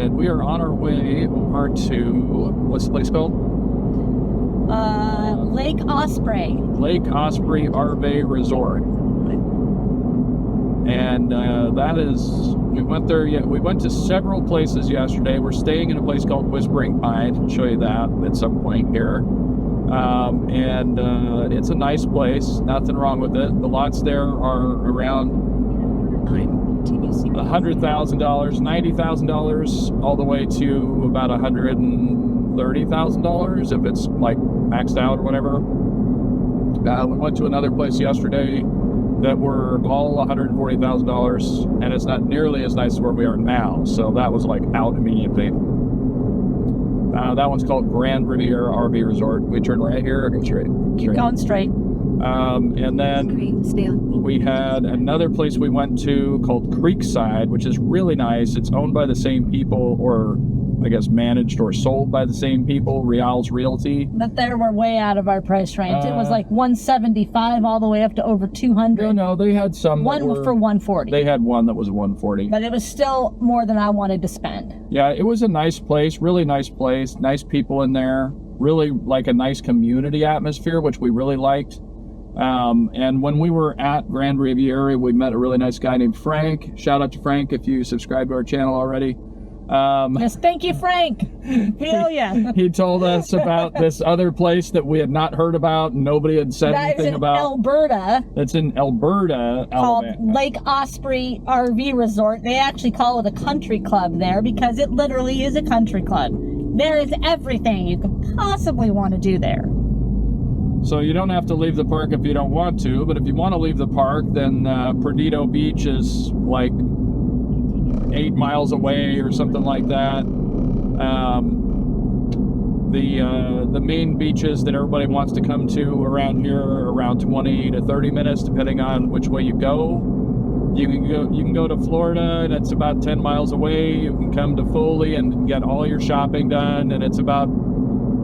and we are on our way over to, what's the place called? Lake Osprey. Lake Osprey RV Resort. And that is, we went there, we went to several places yesterday. We're staying in a place called Whispering Pine. I'll show you that at some point here. And it's a nice place, nothing wrong with it. The lots there are around $100,000, $90,000, all the way to about $130,000 if it's like maxed out or whatever. We went to another place yesterday that were all $140,000, and it's not nearly as nice as where we are now. So that was like out immediately. That one's called Grand Riviera RV Resort. We turn right here or go straight? Keep going straight. And then we had another place we went to called Creekside, which is really nice. It's owned by the same people, or I guess managed or sold by the same people, Real's Realty. But there we're way out of our price range. It was like $175 all the way up to over $200. No, they had some. One for $140. They had one that was $140. But it was still more than I wanted to spend. Yeah, it was a nice place, really nice place, nice people in there, really like a nice community atmosphere, which we really liked. And when we were at Grand Riviera, we met a really nice guy named Frank. Shout out to Frank if you subscribe to our channel already. Yes, thank you, Frank. Hell yeah. He told us about this other place that we had not heard about and nobody had said anything about. Elberta. That's in Elberta, called Alabama. Lake Osprey RV Resort. They actually call it a country club there because it literally is a country club. There is everything you could possibly want to do there. So you don't have to leave the park if you don't want to, but if you want to leave the park, then Perdido Beach is like 8 miles away or something like that. The main beaches that everybody wants to come to around here are around 20 to 30 minutes, depending on which way you go. You can go to Florida, and it's about 10 miles away. You can come to Foley and get all your shopping done, and it's about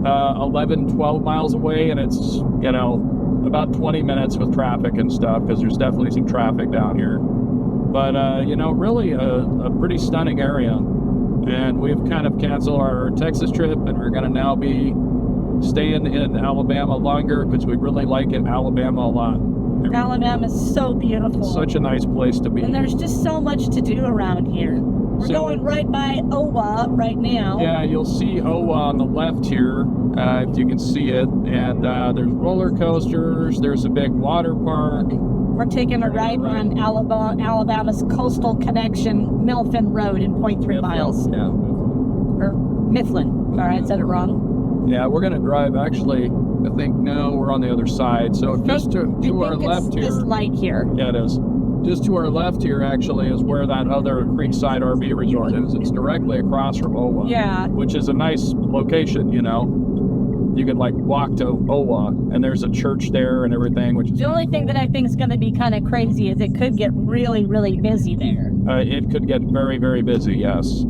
11, 12 miles away, and it's, you know, about 20 minutes with traffic and stuff, because there's definitely some traffic down here. But, you know, really a pretty stunning area. And we've kind of canceled our Texas trip, and we're going to now be staying in Alabama longer because we really like Alabama a lot. Alabama is so beautiful. It's such a nice place to be. And there's just so much to do around here. We're going right by Owa right now. Yeah, you'll see Owa on the left here, if you can see it. And there's roller coasters. There's a big water park. We're taking a ride on Alabama's coastal connection, Milfin Road, in 0.3 miles. Yeah. Or Mifflin. Sorry, I said it wrong. Yeah, we're going to drive, actually, I think, no, we're on the other side. So just to our left here. This light here. Yeah, it is. Just to our left here, actually, is where that other Creekside RV Resort is. It's directly across from Owa. Yeah. Which is a nice location, you know. You could, like, walk to Owa, and there's a church there and everything, which is... The only thing that I think is going to be kind of crazy is it could get really, really busy there. It could get very, very busy, yes.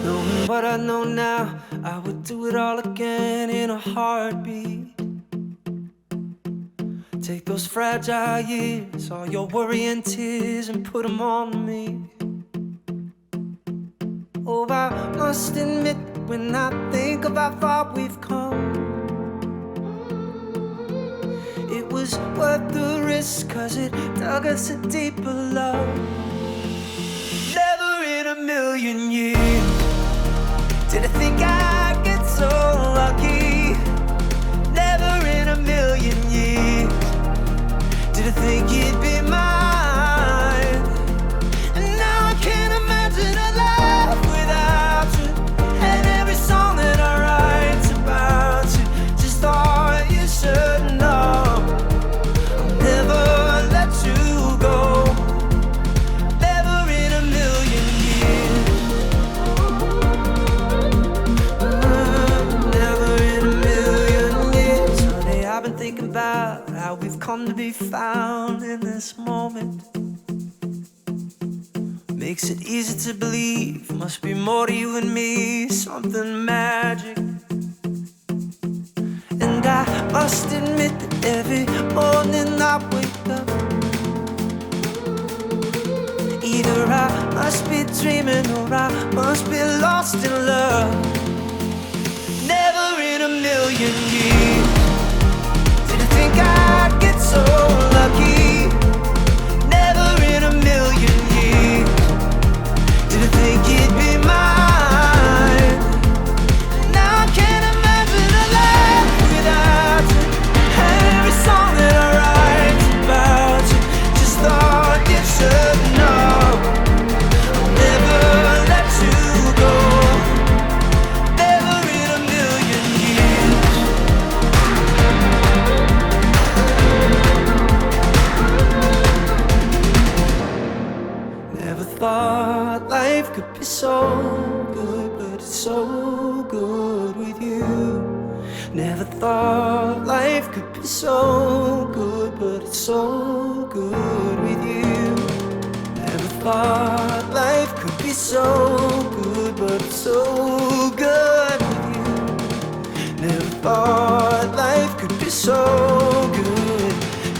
Knowing what I know now, I would do it all again in a heartbeat. Take those fragile years, all your worry and tears, and put them on me. Oh, I must admit, when I think of how far we've come, it was worth the risk, 'cause it dug us a deeper love. Never in a million years did I think I'd get so lucky. Never in a million years did I think you'd be mine. And now I can't imagine a life without you. And every song that I write's about you. Just thought you should know I'll never let you go. Never in a million years. Never in a million years. Honey, I've been thinking about how we've come to be found in this moment. makes it easy to believe. Must be more to you and me, something magic. And I must admit that every morning I wake up, either I must be dreaming or I must be lost in love. Never in a million years did I think I'd get so lucky. Never in a million years did I think it'd be mine. Now I can't imagine a life without you. Every song that I write about you, just thought you should know I'll never let you go. Never in a million years. Never thought life could be so good, but it's so good with you. Never thought life could be so good, but it's so good with you. Never thought life could be so good, but it's so good with you. Never thought life could be so good.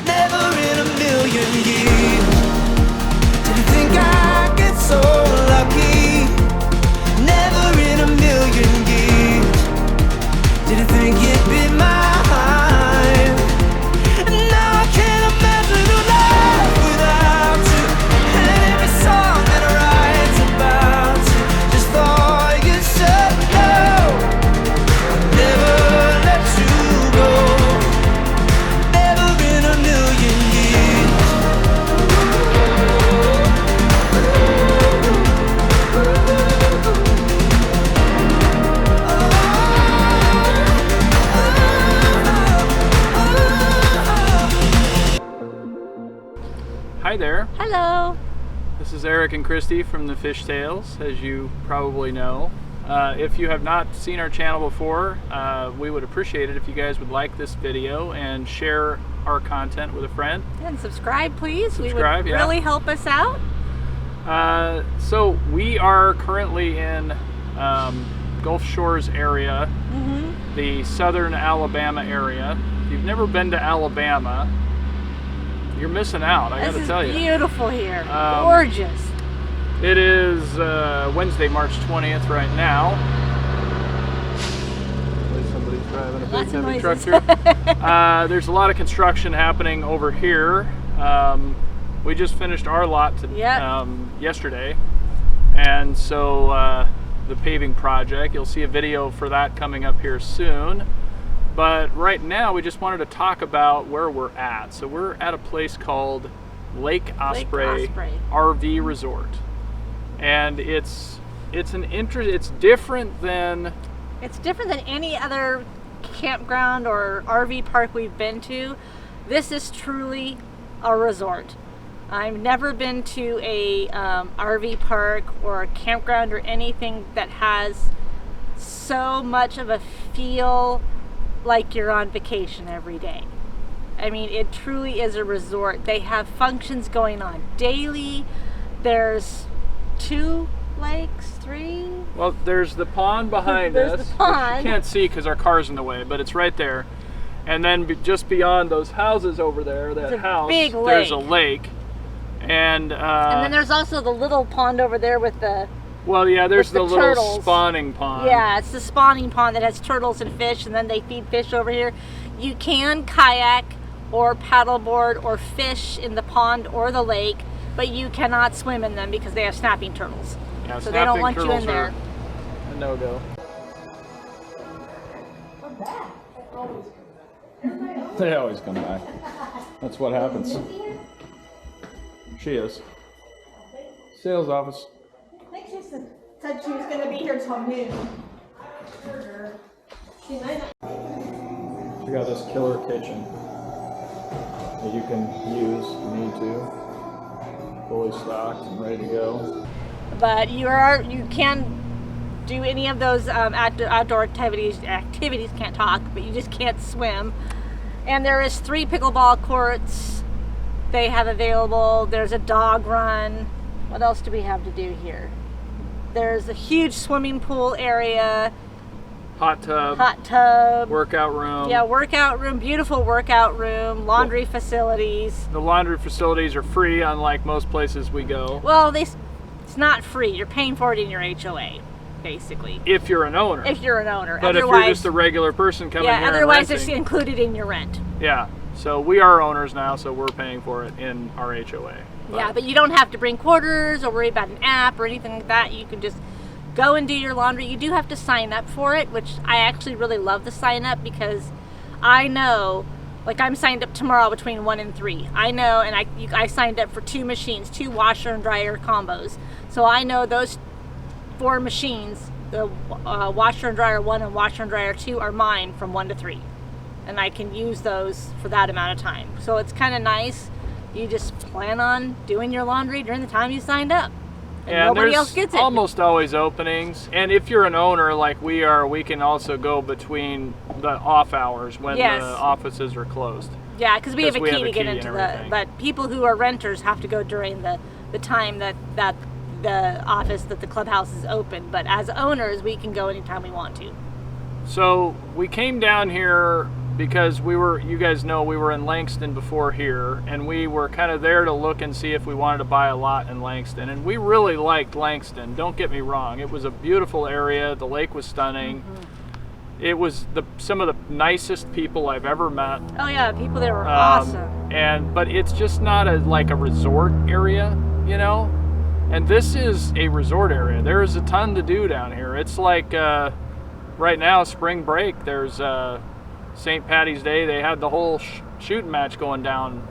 Never in a million years did I think I'd get so lucky. Never in a million years did I think it'd be mine. And now I can't imagine a life without you. And every song that I write about you, just thought you should know I'll never let you go. Never in a million years. Hi there. Hello. This is Eric and Christy from the Fish Tales, as you probably know. If you have not seen our channel before, we would appreciate it if you guys would like this video and share our content with a friend. And subscribe, please. Subscribe, we would yeah. really help us out. So we are currently in Gulf Shores area, the southern Alabama area. If you've never been to Alabama, you're missing out, I gotta tell you. This is beautiful here. Gorgeous. It is Wednesday, March 20th right now. Somebody's driving a big Lots of heavy truck noises. through. There's a lot of construction happening over here. We just finished our lot yesterday, and so the paving project, you'll see a video for that coming up here soon. But right now we just wanted to talk about where we're at. So we're at a place called Lake Osprey RV Resort, and it's different than any other campground or RV park we've been to. This is truly a resort. I've never been to a RV park or a campground or anything that has so much of a feel like you're on vacation every day. I mean, it truly is a resort. They have functions going on daily. There's 2 lakes, 3. Well, there's the pond behind us. There's the pond. Which you can't see because our car's in the way, but it's right there. And then just beyond those houses over there, that house, big lake. there's a lake. And then there's also the little pond over there with the there's the little turtles. spawning pond. Yeah, it's the spawning pond that has turtles and fish, and then they feed fish over here. You can kayak or paddleboard or fish in the pond or the lake, but you cannot swim in them because they have snapping turtles. Yeah, so they don't want you in there. A no-go. They always come back. That's what happens. She is. Sales office. I think she said she was going to be here till noon. We got this killer kitchen that you can use if you need to. Fully stocked and ready to go. But you can do any of those outdoor activities. Can't talk, but you just can't swim. And there is 3 pickleball courts they have available. There's a dog run. What else do we have to do here? There's a huge swimming pool area. Hot tub. Workout room. Yeah, workout room, beautiful workout room, laundry facilities. The laundry facilities are free, unlike most places we go. Well, it's not free. You're paying for it in your HOA, basically. If you're an owner. If you're an owner. But otherwise, if you're just a regular person coming here otherwise and it's renting, included in your rent. Yeah, so we are owners now, so we're paying for it in our HOA. Yeah, but you don't have to bring quarters or worry about an app or anything like that. You can just go and do your laundry. You do have to sign up for it, which I actually really love the sign up because I know, like I'm signed up tomorrow between 1 and 3. I know, and I signed up for 2 machines, 2 washer and dryer combos. So I know those 4 machines, the washer and dryer 1 and washer and dryer 2 are mine from 1 to 3. And I can use those for that amount of time. So it's kind of nice. You just plan on doing your laundry during the time you signed up. And nobody else gets it. Almost always openings. And if you're an owner like we are, we can also go between the off hours when the offices are closed. Yeah, because we have a key to get into but people who are renters have to go during the time that the office, that the clubhouse is open. But as owners, we can go anytime we want to. So we came down here because you guys know we were in Langston before here, and we were kind of there to look and see if we wanted to buy a lot in Langston. And we really liked Langston, don't get me wrong. It was a beautiful area, the lake was stunning. Mm-hmm. It was some of the nicest people I've ever met. Oh yeah, people there were awesome. But it's just not a resort area, you know? And this is a resort area. There is a ton to do down here. It's like right now, spring break, there's St. Patty's Day, they had the whole shooting match going down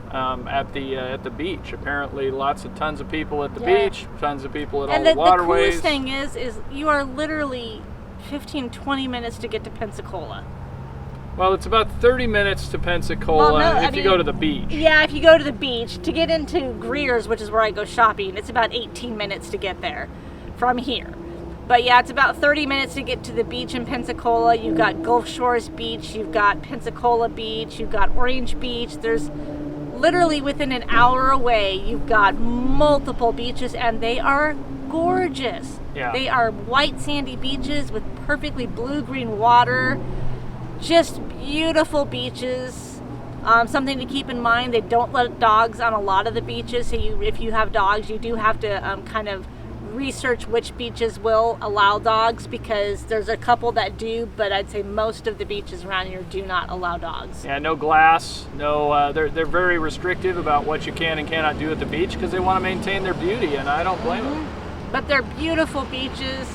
at the beach. Apparently, tons of people at the beach, tons of people at all the waterways. And the coolest thing is you are literally 15-20 minutes to get to Pensacola. Well, it's about 30 minutes to Pensacola if you go to the beach. Yeah, if you go to the beach. To get into Greer's, which is where I go shopping, it's about 18 minutes to get there from here. But yeah, it's about 30 minutes to get to the beach in Pensacola. You've got Gulf Shores Beach, you've got Pensacola Beach, you've got Orange Beach. There's literally within an hour away, you've got multiple beaches, and they are gorgeous. Yeah. They are white sandy beaches with perfectly blue-green water. Just beautiful beaches. Something to keep in mind, they don't let dogs on a lot of the beaches. So if you have dogs, you do have to kind of research which beaches will allow dogs, because there's a couple that do, but I'd say most of the beaches around here do not allow dogs. Yeah, no glass, no. They're very restrictive about what you can and cannot do at the beach because they want to maintain their beauty, and I don't blame them. But they're beautiful beaches.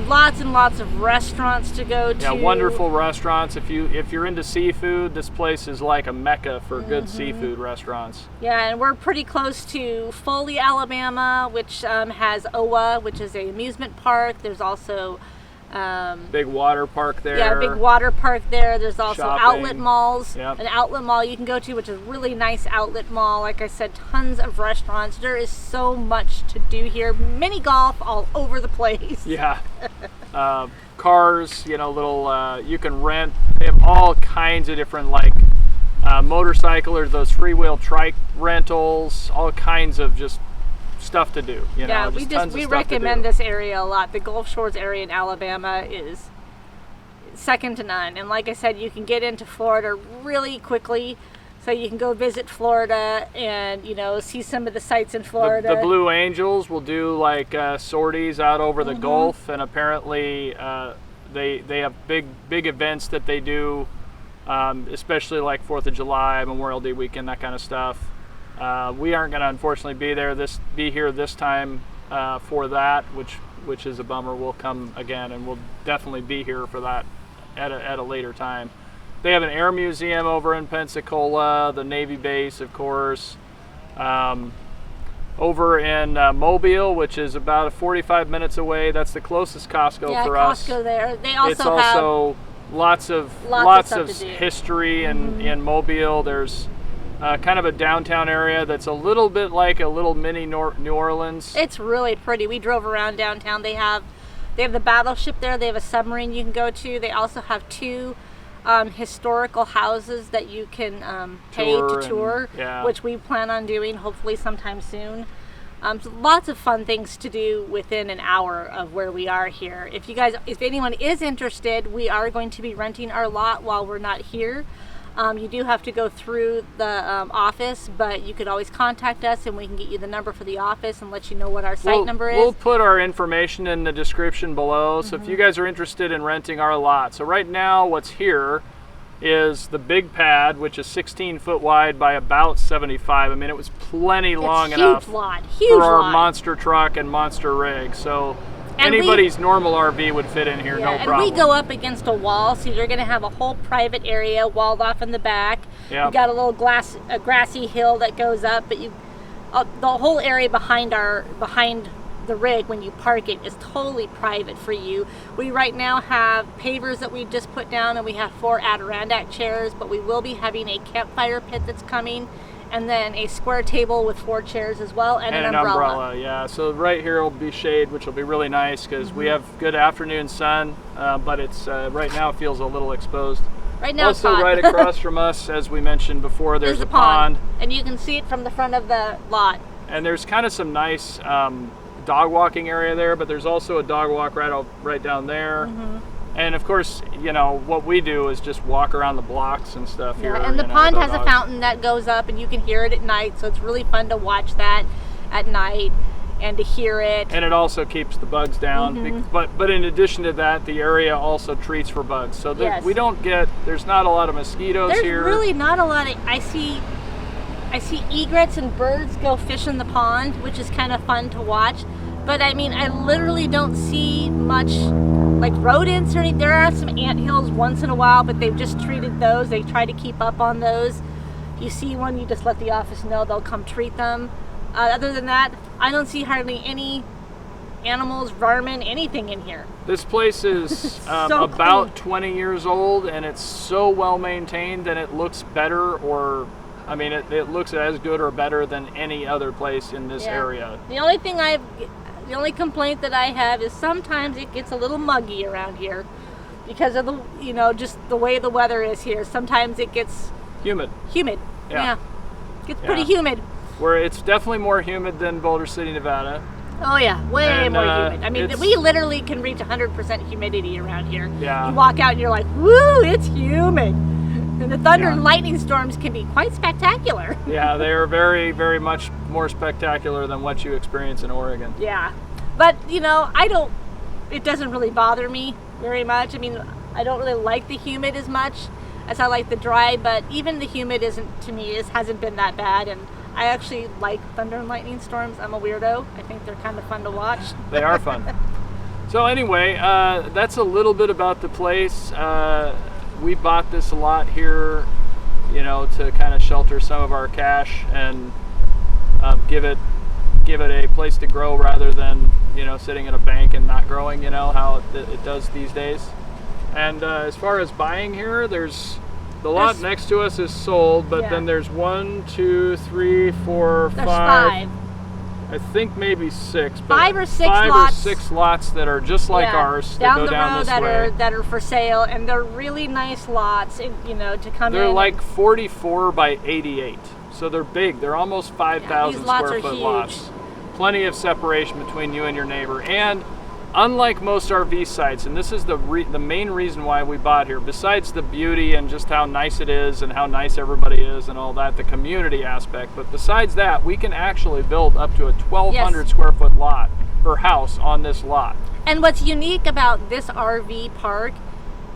Lots and lots of restaurants to go to. Yeah, wonderful restaurants. If you're into seafood, this place is like a mecca for good seafood restaurants. Yeah, and we're pretty close to Foley, Alabama, which has OWA, which is an amusement park. There's also big water park there. Yeah, big water park there. There's also shopping. Outlet malls. Yep. An outlet mall you can go to, which is a really nice outlet mall. Like I said, tons of restaurants. There is so much to do here. Mini golf all over the place. Yeah. Cars, little, you can rent. They have all kinds of different, motorcycle or those free-wheel trike rentals, all kinds of just stuff to do. We recommend this area a lot. The Gulf Shores area in Alabama is second to none. And like I said, you can get into Florida really quickly. So you can go visit Florida and, see some of the sights in Florida. The Blue Angels will do sorties out over the Gulf, and apparently they have big events that they do, especially like 4th of July, Memorial Day weekend, that kind of stuff. We aren't going to unfortunately be here this time for that, which is a bummer. We'll come again, and we'll definitely be here for that at a later time. They have an air museum over in Pensacola, the Navy base, of course. Over in Mobile, which is about 45 minutes away. That's the closest Costco for us. Yeah, Costco there. They it's also lots of history in Mobile. There's kind of a downtown area that's a little bit like a little mini New Orleans. It's really pretty. We drove around downtown. They have the battleship there. They have a submarine you can go to. They also have 2 historical houses that you can pay to tour, which we plan on doing hopefully sometime soon. So lots of fun things to do within an hour of where we are here. If anyone is interested, we are going to be renting our lot while we're not here. You do have to go through the office, but you could always contact us and we can get you the number for the office and let you know what our site number is. We'll put our information in the description below. So if you guys are interested in renting our lot. So right now what's here is the big pad, which is 16 foot wide by about 75. I mean, it was plenty long enough for our monster truck and monster rig. So anybody's normal RV would fit in here, no problem. And we go up against a wall, so you're going to have a whole private area walled off in the back. Yep. You got a little grassy hill that goes up, but the whole area behind the rig when you park it is totally private for you. We right now have pavers that we just put down, and we have 4 Adirondack chairs, but we will be having a campfire pit that's coming, and then a square table with 4 chairs as well, and an umbrella. Yeah, so right here will be shade, which will be really nice because we have good afternoon sun, but it's right now it feels a little exposed. Right now also, it's hot. right across from us, as we mentioned before, there's a pond. And you can see it from the front of the lot. And there's kind of some nice dog walking area there, but there's also a dog walk right down there. And of course, you know, what we do is just walk around the blocks and stuff here. And the pond has a fountain that goes up, and you can hear it at night, so it's really fun to watch that at night and to hear it. And it also keeps the bugs down. But in addition to that, the area also treats for bugs. So we don't get, there's not a lot of mosquitoes here. There's really not a lot of, I see egrets and birds go fish in the pond, which is kind of fun to watch. But I mean, I literally don't see much like rodents or anything. There are some anthills once in a while, but they've just treated those. They try to keep up on those. You see one, you just let the office know, they'll come treat them. Other than that, I don't see hardly any animals, vermin, anything in here. This place is about 20 years old, and it's so well maintained that it looks better, or I mean, it looks as good or better than any other place in this area. The only complaint that I have is sometimes it gets a little muggy around here because of the, you know, just the way the weather is here. Sometimes it gets humid. Yeah. Gets pretty humid. Where it's definitely more humid than Boulder City, Nevada. Oh yeah, way more humid. I mean, we literally can reach 100% humidity around here. Yeah. You walk out and you're like, woo, it's humid. And the thunder and lightning storms can be quite spectacular. Yeah, they are very, very much more spectacular than what you experience in Oregon. Yeah. But, you know, it doesn't really bother me very much. I mean, I don't really like the humid as much as I like the dry, but even the humid hasn't been that bad. And I actually like thunder and lightning storms. I'm a weirdo. I think they're kind of fun to watch. They are fun. So anyway, that's a little bit about the place. We bought this lot here, you know, to kind of shelter some of our cash and give it a place to grow rather than, you know, sitting in a bank and not growing, you know, how it does these days. And as far as buying here, the lot next to us is sold, but then there's 1, 2, 3, 4, 5. I think maybe 6. But 5 or 6 5 lots. or 6 lots that are just like ours that go down this way. That are for sale, and they're really nice lots, you know, to come in. They're like 44 by 88, so they're big. They're almost 5,000 square foot lots. Plenty of separation between you and your neighbor, and unlike most RV sites, and this is the main reason why we bought here, besides the beauty and just how nice it is and how nice everybody is and all that, the community aspect, but besides that, we can actually build up to a 1,200 square foot lot or house on this lot. And what's unique about this RV park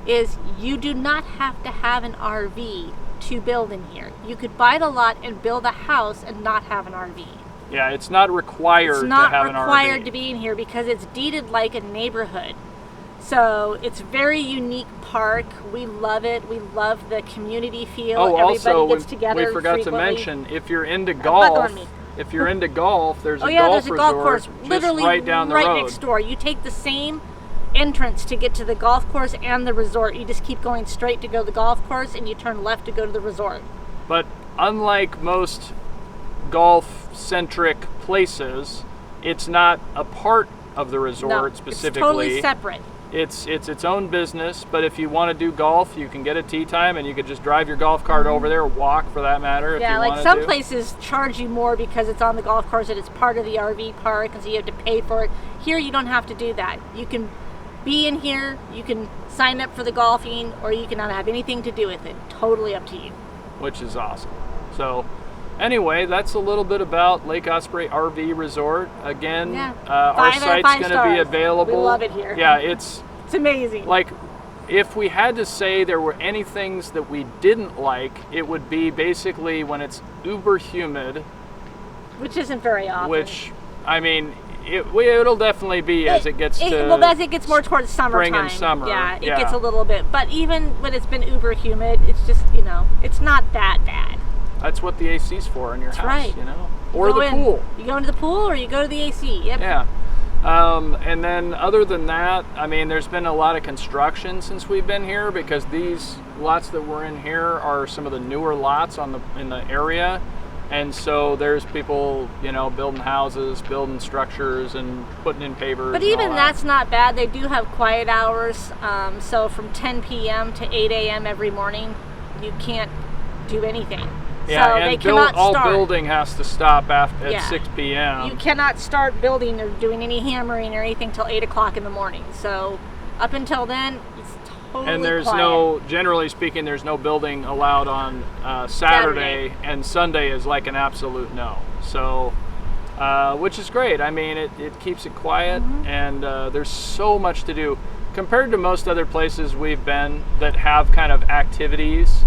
is you do not have to have an RV to build in here. You could buy the lot and build a house and not have an RV. Yeah, it's not required to have an RV. It's not required to be in here because it's deeded like a neighborhood. So it's a very unique park. We love it. We love the community feel. Everybody gets together. We forgot to mention, if you're into golf, there's a golf course literally right down the road. Right next door. You take the same entrance to get to the golf course and the resort. You just keep going straight to go to the golf course, and you turn left to go to the resort. But unlike most golf-centric places, it's not a part of the resort specifically. It's totally separate. it's its own business. But if you want to do golf, you can get a tee time, and you could just drive your golf cart over there, or walk for that matter. Yeah, if you like wanted some to. places charge you more because it's on the golf course and it's part of the RV park, and so you have to pay for it. Here, you don't have to do that. You can be in here, you can sign up for the golfing, or you can not have anything to do with it. Totally up to you. Which is awesome. So, anyway, that's a little bit about Lake Osprey RV Resort. Again, Yeah. our 5 out of site's 5 going to be stars. available. We love it here. Yeah, it's amazing. like, if we had to say there were any things that we didn't like, it would be basically when it's uber humid, Which isn't very often. which, I mean, it'll definitely be as it gets to well, as it gets more towards summertime. spring and summer. Yeah, it gets a little bit. But even when it's been uber humid, it's just, it's not that bad. That's what the AC's for in your house, right. Or Go the in. pool. You go into the pool or you go to the AC. Yep. Yeah. And then other than that, I mean, there's been a lot of construction since we've been here, because these lots that we're in here are some of the newer lots in the area. And so there's people, building houses, building structures, and putting in pavers. But and even all that. that's not bad. They do have quiet hours. So from 10 p.m. to 8 a.m. every morning, you can't do anything. Yeah, so and they cannot all start. building has to stop at Yeah. 6 p.m. You cannot start building or doing any hammering or anything till 8 o'clock in the morning. So up until then, it's totally And there's quiet. generally speaking, there's no building allowed on Saturday, and Sunday is like an absolute no. So, which is great. I mean, it keeps it quiet, and there's so much to do. Compared to most other places we've been that have kind of activities,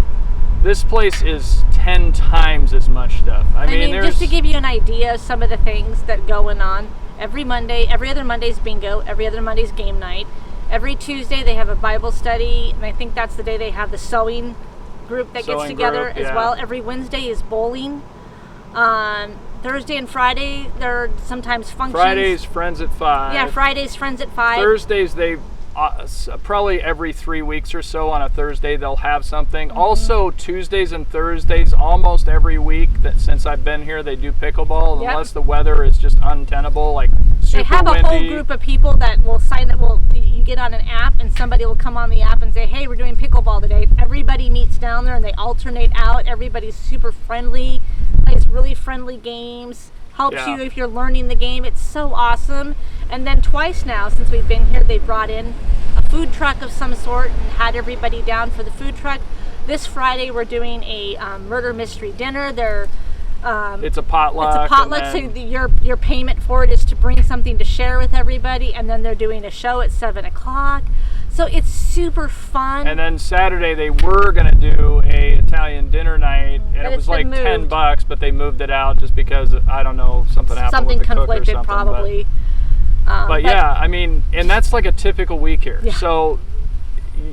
this place is 10 times as much stuff. I mean, just to give you an idea of some of the things that going on, every other Monday's bingo, every other Monday's game night. Every Tuesday they have a Bible study, and I think that's the day they have the sewing group that gets together as well. Every Wednesday is bowling. Thursday and Friday, there are sometimes functions. Fridays, Friends at 5. Yeah, Fridays, Friends at 5. Thursdays, they probably every 3 weeks or so on a Thursday they'll have something. Also, Tuesdays and Thursdays, almost every week since I've been here, they do pickleball, unless the weather is just untenable, like super They have a windy. whole group of people that will sign up. You get on an app, and somebody will come on the app and say, "Hey, we're doing pickleball today." Everybody meets down there, and they alternate out. Everybody's super friendly. Plays really friendly games. Helps you if you're learning the game. It's so awesome. And then twice now since we've been here, they brought in a food truck of some sort and had everybody down for the food truck. This Friday we're doing a murder mystery dinner. It's a potluck. It's a potluck, so your payment for it is to bring something to share with everybody, and then they're doing a show at 7 o'clock. So it's super fun. And then Saturday they were going to do a Italian dinner night, and it was like $10, but they moved it out just because, I don't know, something happened with the cook or conflicted something. probably. But yeah, I mean, and that's like a typical week here. Yeah. So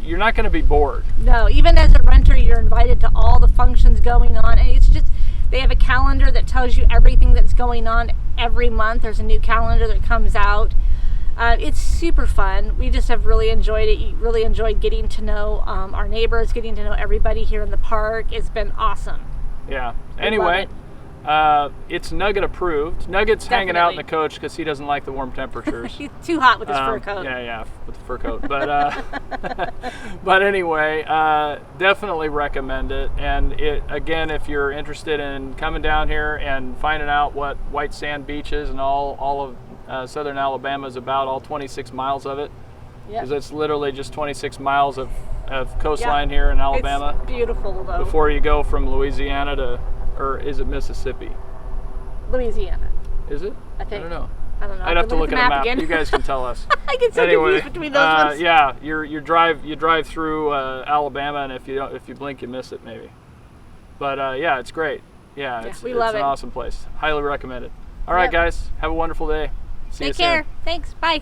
you're not going to be bored. No, even as a renter, you're invited to all the functions going on, and it's just, they have a calendar that tells you everything that's going on every month. There's a new calendar that comes out. It's super fun. We just have really enjoyed it. Really enjoyed getting to know our neighbors, getting to know everybody here in the park. It's been awesome. Yeah. We Anyway, love it's Nugget approved. Nugget's hanging out in Definitely. the coach because he doesn't like the warm temperatures. He's too hot with his fur coat. Yeah, with the fur coat. But but ananyway, definitely recommend it. And again, if you're interested in coming down here and finding out what white sand beach is and all of southern Alabama is about, all 26 miles of it, because it's literally just 26 miles of coastline here in Alabama. It's beautiful though. Before you go from Louisiana to, or is it Mississippi? Louisiana. Is it? I think. I don't know. I don't know. I'd have to look at a map. again. You guys can tell us. I get so Anyway, confused between those ones. yeah, you drive through Alabama, and if you blink, you miss it maybe. But yeah, it's great. Yeah, it's we love an it. awesome place. Highly recommend it. All right, guys, have a wonderful day. See you Take soon. care. Thanks. Bye.